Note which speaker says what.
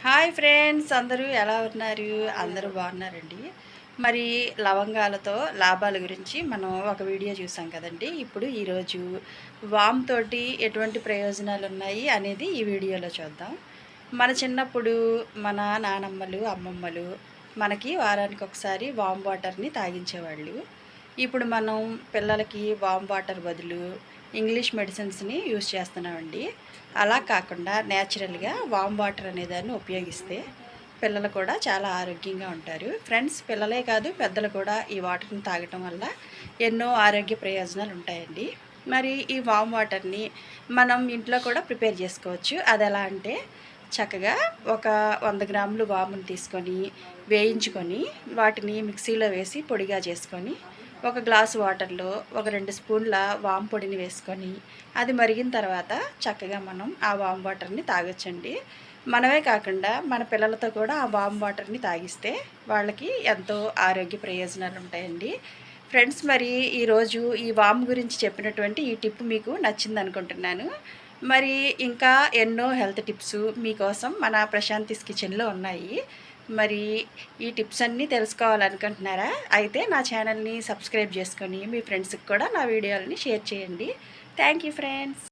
Speaker 1: Hi friends, అందరూ ఎలా ఉన్నారు? అందరూ బాగున్నారండి. మరి లవంగాలతో లాభాల గురించి మనం ఒక వీడియో చూసాం కదండి. ఇప్పుడు ఈరోజు వామ్ తోటి ఎటువంటి ప్రయోజనాలు ఉన్నాయి అనేది ఈ వీడియోలో చూద్దాం. మన చిన్నప్పుడు మన నానమ్మలు, అమ్మమ్మలు మనకి వారానికి ఒకసారి వామ్ వాటర్ని తాగించేవాళ్ళు. ఇప్పుడు మనం పిల్లలకి వామ్ వాటర్ బదులు ఇంగ్లీష్ మెడిసిన్స్ని యూజ్ చేస్తున్నామండి. అలా కాకుండా న్యాచురల్గా వామ్ వాటర్ అనేదాన్ని ఉపయోగిస్తే పిల్లలు కూడా చాలా ఆరోగ్యంగా ఉంటారు. ఫ్రెండ్స్, పిల్లలే కాదు పెద్దలు కూడా ఈ వాటర్ని తాగటం వల్ల ఎన్నో ఆరోగ్య ప్రయోజనాలు ఉంటాయండి. మరి ఈ వామ్ వాటర్ని మనం ఇంట్లో కూడా ప్రిపేర్ చేసుకోవచ్చు. అది ఎలా అంటే, చక్కగా ఒక 100 గ్రాములు వామును తీసుకొని వేయించుకొని వాటిని మిక్సీలో వేసి పొడిగా చేసుకొని ఒక గ్లాసు వాటర్లో ఒక 2 స్పూన్ల వామ్ పొడిని వేసుకొని అది మరిగిన తర్వాత చక్కగా మనం ఆ వామ్ వాటర్ని తాగొచ్చండి. మనమే కాకుండా మన పిల్లలతో కూడా ఆ వామ్ వాటర్ని తాగిస్తే వాళ్ళకి ఎంతో ఆరోగ్య ప్రయోజనాలు ఉంటాయండి. ఫ్రెండ్స్, మరి ఈరోజు ఈ వామ్ గురించి చెప్పినటువంటి ఈ టిప్ మీకు నచ్చింది అనుకుంటున్నాను. మరి ఇంకా ఎన్నో హెల్త్ టిప్స్ మీకోసం మన ప్రశాంతిస్ కిచెన్లో ఉన్నాయి. మరి ఈ టిప్స్ అన్నీ తెలుసుకోవాలనుకుంటున్నారా? అయితే నా ఛానల్ని సబ్స్క్రైబ్ చేసుకొని మీ ఫ్రెండ్స్కి కూడా నా వీడియోలని షేర్ చేయండి. Thank you friends.